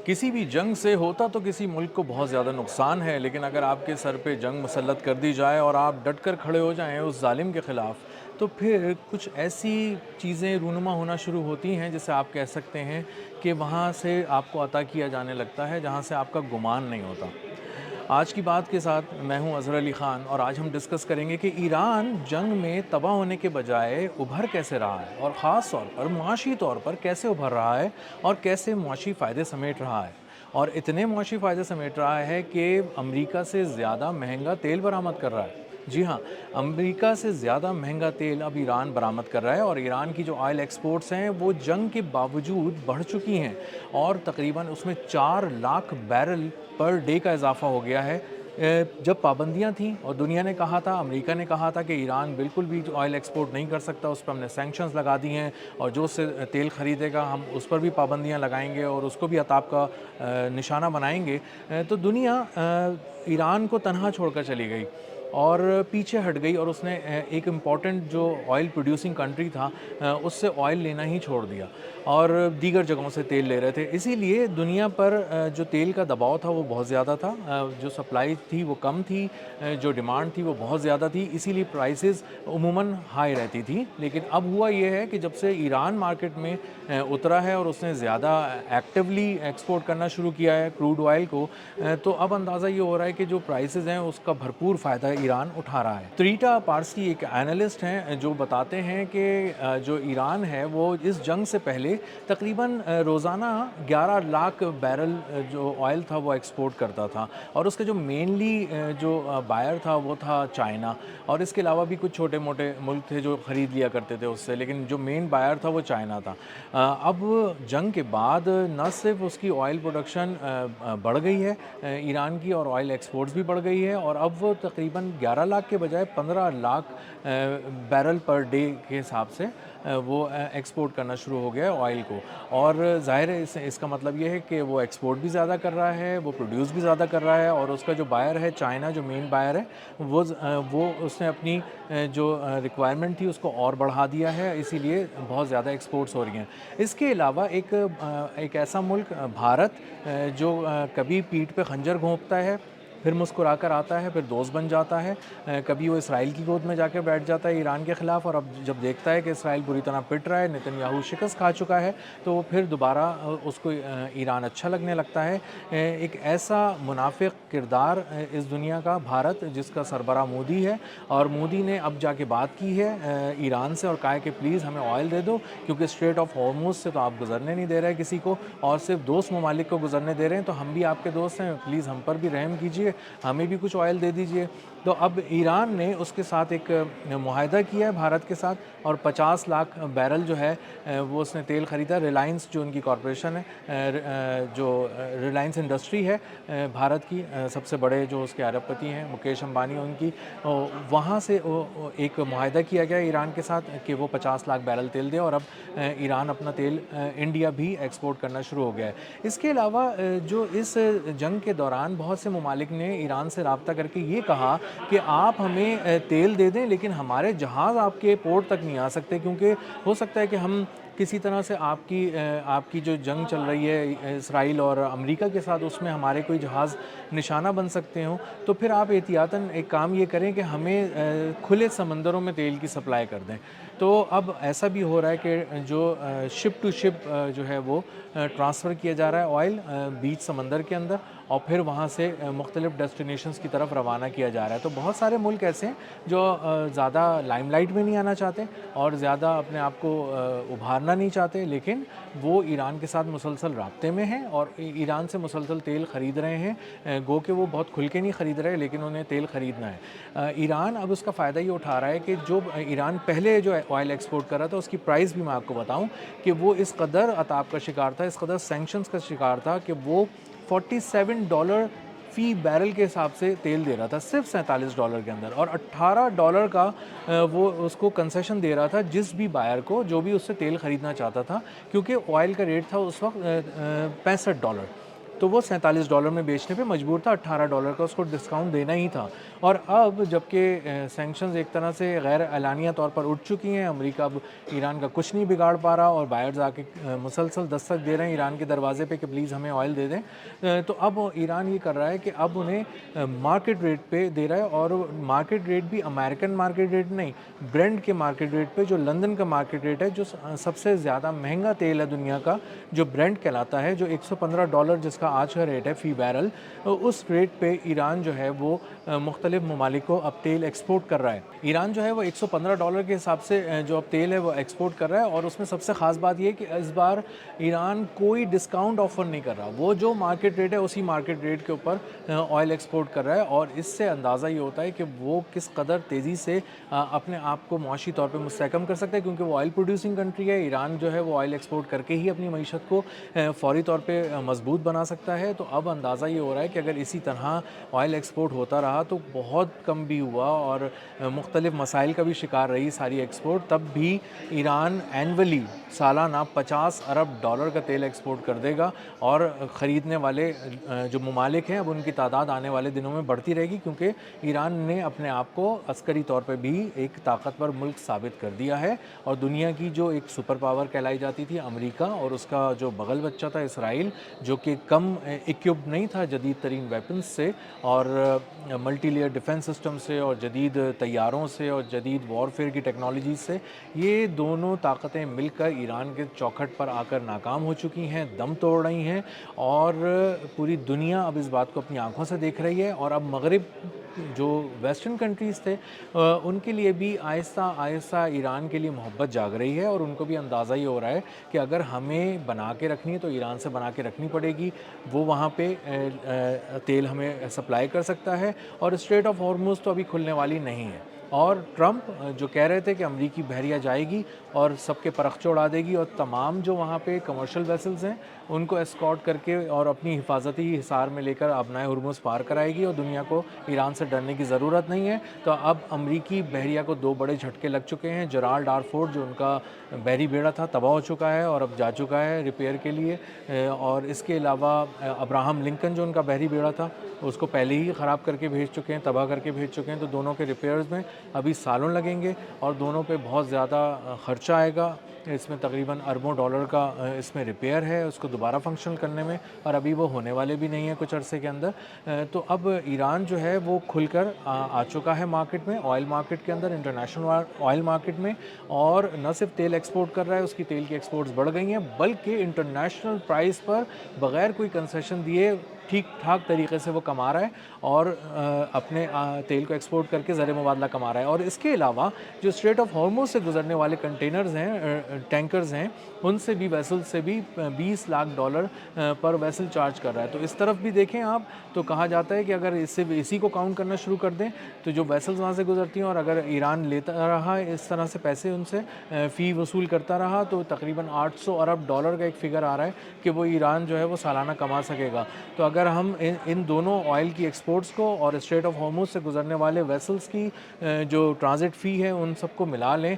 کسی بھی جنگ سے ہوتا تو کسی ملک کو بہت زیادہ نقصان ہے، لیکن اگر آپ کے سر پہ جنگ مسلط کر دی جائے اور آپ ڈٹ کر کھڑے ہو جائیں اس ظالم کے خلاف، تو پھر کچھ ایسی چیزیں رونما ہونا شروع ہوتی ہیں جسے آپ کہہ سکتے ہیں کہ وہاں سے آپ کو عطا کیا جانے لگتا ہے جہاں سے آپ کا گمان نہیں ہوتا۔ آج کی بات کے ساتھ میں ہوں اظہر علی خان، اور آج ہم ڈسکس کریں گے کہ ایران جنگ میں تباہ ہونے کے بجائے ابھر کیسے رہا ہے، اور خاص طور پر معاشی طور پر کیسے ابھر رہا ہے اور کیسے معاشی فائدے سمیٹ رہا ہے، اور اتنے معاشی فائدے سمیٹ رہا ہے کہ امریکہ سے زیادہ مہنگا تیل برآمد کر رہا ہے۔ جی ہاں، امریکہ سے زیادہ مہنگا تیل اب ایران برآمد کر رہا ہے، اور ایران کی جو آئل ایکسپورٹس ہیں وہ جنگ کے باوجود بڑھ چکی ہیں، اور تقریباً اس میں 4 لاکھ بیرل پر ڈے کا اضافہ ہو گیا ہے۔ جب پابندیاں تھیں اور دنیا نے کہا تھا، امریکہ نے کہا تھا کہ ایران بالکل بھی آئل ایکسپورٹ نہیں کر سکتا، اس پہ ہم نے سینکشنز لگا دی ہیں، اور جو اس سے تیل خریدے گا ہم اس پر بھی پابندیاں لگائیں گے اور اس کو بھی عطاب کا نشانہ بنائیں گے، تو دنیا ایران کو تنہا چھوڑ کر چلی گئی اور پیچھے ہٹ گئی، اور اس نے ایک امپورٹنٹ جو آئل پروڈیوسنگ کنٹری تھا اس سے آئل لینا ہی چھوڑ دیا، اور دیگر جگہوں سے تیل لے رہے تھے۔ اسی لیے دنیا پر جو تیل کا دباؤ تھا وہ بہت زیادہ تھا، جو سپلائی تھی وہ کم تھی، جو ڈیمانڈ تھی وہ بہت زیادہ تھی، اسی لیے پرائسز عموماً ہائی رہتی تھی۔ لیکن اب ہوا یہ ہے کہ جب سے ایران مارکیٹ میں اترا ہے اور اس نے زیادہ ایکٹیولی ایکسپورٹ کرنا شروع کیا ہے کروڈ آئل کو، تو اب اندازہ یہ ہو رہا ہے کہ جو پرائسز ہیں اس کا بھرپور فائدہ ایران اٹھا رہا ہے۔ تریٹا پارسی ایک اینالسٹ ہیں جو بتاتے ہیں کہ جو ایران ہے وہ اس جنگ سے پہلے تقریباً روزانہ 11 لاکھ بیرل جو آئل تھا وہ ایکسپورٹ کرتا تھا، اور اس کا جو مینلی جو بائر تھا وہ تھا چائنا، اور اس کے علاوہ بھی کچھ چھوٹے موٹے ملک تھے جو خرید لیا کرتے تھے اس سے، لیکن جو مین بائر تھا وہ چائنا تھا۔ اب جنگ کے بعد نہ صرف اس کی آئل پروڈکشن بڑھ گئی ہے ایران کی، اور آئل ایکسپورٹس بھی بڑھ گئی ہے، اور اب وہ تقریباً 11 لاکھ کے بجائے 15 لاکھ بیرل پر ڈے کے حساب سے وہ ایکسپورٹ کرنا شروع ہو گیا ہے آئل کو، اور ظاہر ہے اس کا مطلب یہ ہے کہ وہ ایکسپورٹ بھی زیادہ کر رہا ہے، وہ پروڈیوس بھی زیادہ کر رہا ہے، اور اس کا جو بائر ہے چائنا، جو مین بائر ہے، وہ اس نے اپنی جو ریکوائرمنٹ تھی اس کو اور بڑھا دیا ہے، اسی لیے بہت زیادہ ایکسپورٹس ہو رہی ہیں۔ اس کے علاوہ ایک ایسا ملک بھارت جو کبھی پیٹھ پہ خنجر گھونپتا ہے، پھر مسکرا کر آتا ہے، پھر دوست بن جاتا ہے، کبھی وہ اسرائیل کی گود میں جا کے بیٹھ جاتا ہے ایران کے خلاف، اور اب جب دیکھتا ہے کہ اسرائیل بری طرح پٹ رہا ہے، نیتن یاہو شکست کھا چکا ہے، تو وہ پھر دوبارہ اس کو ایران اچھا لگنے لگتا ہے۔ ایک ایسا منافق کردار اس دنیا کا بھارت، جس کا سربراہ مودی ہے، اور مودی نے اب جا کے بات کی ہے ایران سے اور کہا ہے کہ پلیز ہمیں آئل دے دو، کیونکہ اسٹریٹ آف ہارموز سے تو آپ گزرنے نہیں دے رہے کسی کو، اور صرف دوست ممالک کو گزرنے دے رہے ہیں، تو ہم بھی آپ کے دوست ہیں، پلیز ہم پر بھی رحم کیجئے، ہمیں بھی کچھ آئل دے دیجئے۔ تو اب ایران نے اس کے ساتھ ایک معاہدہ کیا ہے بھارت کے ساتھ، اور 50 لاکھ بیرل جو ہے وہ اس نے تیل خریدا۔ ریلائنس جو ان کی کارپوریشن ہے، جو ریلائنس انڈسٹری ہے بھارت کی، سب سے بڑے جو اس کے ارب پتی ہیں مکیش امبانی ان کی، وہاں سے ایک معاہدہ کیا گیا ایران کے ساتھ کہ وہ 50 لاکھ بیرل تیل دے، اور اب ایران اپنا تیل انڈیا بھی ایکسپورٹ کرنا شروع ہو گیا ہے۔ اس کے علاوہ جو اس جنگ کے دوران بہت سے ممالک نے ایران سے رابطہ کر کے یہ کہا کہ آپ ہمیں تیل دے دیں، لیکن ہمارے جہاز آپ کے پورٹ تک نہیں آ سکتے، کیونکہ ہو سکتا ہے کہ ہم کسی طرح سے آپ کی جو جنگ چل رہی ہے اسرائیل اور امریکہ کے ساتھ، اس میں ہمارے کوئی جہاز نشانہ بن سکتے ہوں، تو پھر آپ احتیاطاً ایک کام یہ کریں کہ ہمیں کھلے سمندروں میں تیل کی سپلائی کر دیں۔ تو اب ایسا بھی ہو رہا ہے کہ جو شپ ٹو شپ جو ہے وہ ٹرانسفر کیا جا رہا ہے آئل بیچ سمندر کے اندر، اور پھر وہاں سے مختلف ڈیسٹینیشنز کی طرف روانہ کیا جا رہا ہے۔ تو بہت سارے ملک ایسے ہیں جو زیادہ لائم لائٹ میں نہیں آنا چاہتے اور زیادہ اپنے آپ کو ابھارنا نہیں چاہتے، لیکن وہ ایران کے ساتھ مسلسل رابطے میں ہیں اور ایران سے مسلسل تیل خرید رہے ہیں، گو کہ وہ بہت کھل کے نہیں خرید رہے، لیکن انہیں تیل خریدنا ہے۔ ایران اب اس کا فائدہ یہ اٹھا رہا ہے کہ جو ایران پہلے جو آئل ایکسپورٹ کر رہا تھا، اس کی پرائس بھی میں آپ کو بتاؤں کہ وہ اس قدر عطاب کا شکار تھا، اس قدر سینکشنز کا شکار تھا کہ وہ $47 فی بیرل کے حساب سے تیل دے رہا تھا، صرف $47 کے اندر، اور $18 کا وہ اس کو کنسیشن دے رہا تھا جس بھی بائر کو جو بھی اس سے تیل خریدنا چاہتا تھا، کیونکہ آئل کا ریٹ تھا اس وقت $65۔ تو وہ $47 میں بیچنے پہ مجبور تھا، $18 کا اس کو ڈسکاؤنٹ دینا ہی تھا۔ اور اب جب کہ سینکشنز ایک طرح سے غیر اعلانیہ طور پر اٹھ چکی ہیں، امریکہ اب ایران کا کچھ نہیں بگاڑ پا رہا اور بائرز آ کے مسلسل دستک دے رہے ہیں ایران کے دروازے پہ کہ پلیز ہمیں آئل دے دیں، تو اب ایران یہ کر رہا ہے کہ اب انہیں مارکیٹ ریٹ پہ دے رہا ہے، اور مارکیٹ ریٹ بھی امریکن مارکیٹ ریٹ نہیں، برینڈ کے مارکیٹ ریٹ پہ، جو لندن کا مارکیٹ ریٹ ہے، جو سب سے زیادہ مہنگا تیل ہے دنیا کا، جو برینڈ کہلاتا ہے، جو $115 جس کا آج کا ریٹ ہے فی بیرل، اس ریٹ پہ ایران جو ہے وہ مختلف ممالک کو اب تیل ایکسپورٹ کر رہا ہے۔ ایران جو ہے وہ $115 کے حساب سے جو اب تیل ہے وہ ایکسپورٹ کر رہا ہے، اور اس میں سب سے خاص بات یہ کہ اس بار ایران کوئی ڈسکاؤنٹ آفر نہیں کر رہا، وہ جو مارکیٹ ریٹ ہے اسی مارکیٹ ریٹ کے اوپر آئل ایکسپورٹ کر رہا ہے، اور اس سے اندازہ یہ ہوتا ہے کہ وہ کس قدر تیزی سے اپنے آپ کو معاشی طور پہ مستحکم کر سکتا ہے، کیونکہ وہ آئل پروڈیوسنگ کنٹری ہے۔ ایران جو ہے وہ آئل ایکسپورٹ کر کے ہی اپنی معیشت کو فوری طور پہ مضبوط بنا سکتا ہے۔ تو اب اندازہ یہ ہو رہا ہے کہ اگر اسی طرح آئل ایکسپورٹ ہوتا رہا تو بہت کم بھی ہوا اور مختلف مسائل کا بھی شکار رہی ساری ایکسپورٹ، تب بھی ایران اینولی سالانہ $50 ارب کا تیل ایکسپورٹ کر دے گا، اور خریدنے والے جو ممالک ہیں اب ان کی تعداد آنے والے دنوں میں بڑھتی رہے گی، کیونکہ ایران نے اپنے آپ کو عسکری طور پہ بھی ایک طاقتور ملک ثابت کر دیا ہے، اور دنیا کی جو ایک سپر پاور کہلائی جاتی تھی امریکہ، اور اس کا جو بغل بچہ تھا اسرائیل، جو کہ کم اکوپڈ نہیں تھا جدید ترین ویپنز سے اور ملٹی لیئر ڈیفنس سسٹم سے اور جدید طیاروں سے اور جدید وارفیئر کی ٹیکنالوجی سے، یہ دونوں طاقتیں مل کر ایران کے چوکھٹ پر آ کر ناکام ہو چکی ہیں، دم توڑ رہی ہیں، اور پوری دنیا اب اس بات کو اپنی آنکھوں سے دیکھ رہی ہے۔ اور اب مغرب جو ویسٹرن کنٹریز تھے ان کے لیے بھی آہستہ آہستہ ایران کے لیے محبت جاگ رہی ہے، اور ان کو بھی اندازہ یہ ہو رہا ہے کہ اگر ہمیں بنا کے رکھنی ہے تو ایران سے بنا کے رکھنی پڑے گی، وہ وہاں پہ تیل ہمیں سپلائی کر سکتا ہے، اور اسٹریٹ آف ہارموز تو ابھی کھلنے والی نہیں ہے۔ اور ٹرمپ جو کہہ رہے تھے کہ امریکی بحریہ جائے گی اور سب کے پرخچے اڑا دے گی، اور تمام جو وہاں پہ کمرشل ویسلز ہیں ان کو اسکارٹ کر کے اور اپنی حفاظتی حصار میں لے کر آبنائے ہرمز پار کرائے گی، اور دنیا کو ایران سے ڈرنے کی ضرورت نہیں ہے۔ تو اب امریکی بحریہ کو دو بڑے جھٹکے لگ چکے ہیں۔ جرالڈ آر فورڈ جو ان کا بحری بیڑا تھا تباہ ہو چکا ہے اور اب جا چکا ہے ریپیئر کے لیے، اور اس کے علاوہ ابراہم لنکن جو ان کا بحری بیڑا تھا اس کو پہلے ہی خراب کر کے بھیج چکے ہیں، تباہ کر کے بھیج چکے ہیں۔ تو دونوں کے ریپیئرز میں ابھی سالوں لگیں گے، اور دونوں پہ بہت زیادہ خرچہ آئے گا۔ اس میں تقریباً اربوں ڈالر کا اس میں ریپیئر ہے اس کو دوبارہ فنکشنل کرنے میں، اور ابھی وہ ہونے والے بھی نہیں ہیں کچھ عرصے کے اندر۔ تو اب ایران جو ہے وہ کھل کر آ چکا ہے مارکیٹ میں، آئل مارکیٹ کے اندر، انٹرنیشنل آئل مارکیٹ میں، اور نہ صرف تیل ایکسپورٹ کر رہا ہے، اس کی تیل کی ایکسپورٹس بڑھ گئی ہیں، بلکہ انٹرنیشنل پرائز پر بغیر کوئی کنسیشن دیے ٹھیک ٹھاک طریقے سے وہ کما رہا ہے، اور اپنے تیل کو ایکسپورٹ کر کے زر مبادلہ کما رہا ہے۔ اور اس کے علاوہ جو اسٹریٹ آف ہارموز سے گزرنے والے کنٹینرز ہیں، ٹینکرز ہیں، ان سے بھی ویسل سے بھی $20 لاکھ پر ویسل چارج کر رہا ہے۔ تو اس طرف بھی دیکھیں آپ تو کہا جاتا ہے کہ اگر اسی کو کاؤنٹ کرنا شروع کر دیں تو جو ویسلز وہاں سے گزرتی ہیں، اور اگر ایران لیتا رہا اس طرح سے پیسے ان سے فی وصول کرتا رہا، تو تقریباً $800 ارب کا ایک فگر آ رہا ہے کہ وہ ایران جو ہے وہ سالانہ کما سکے گا۔ تو اگر ہم ان دونوں آئل کی ایکسپورٹس کو اور اسٹریٹ آف ہارموز سے گزرنے والے ویسلز کی جو ٹرانزٹ فی ہے ان سب کو ملا لیں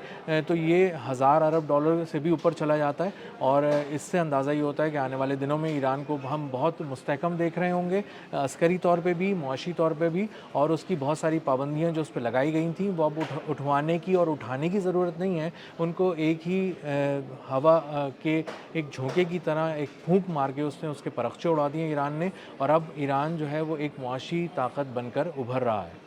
تو یہ $1000 ارب سے بھی اوپر چلا جاتا ہے، اور اس سے اندازہ یہ ہوتا ہے کہ آنے والے دنوں میں ایران کو ہم بہت مستحکم دیکھ رہے ہوں گے، عسکری طور پہ بھی، معاشی طور پہ بھی، اور اس کی بہت ساری پابندیاں جو اس پہ لگائی گئی تھیں وہ اب اٹھوانے کی اور اٹھانے کی ضرورت نہیں ہے، ان کو ایک ہی ہوا کے ایک جھونکے کی طرح ایک پھونک مار کے اس نے اس کے پرخچے اڑا دیے ایران نے، اور اب ایران جو ہے وہ ایک معاشی طاقت بن کر ابھر رہا ہے۔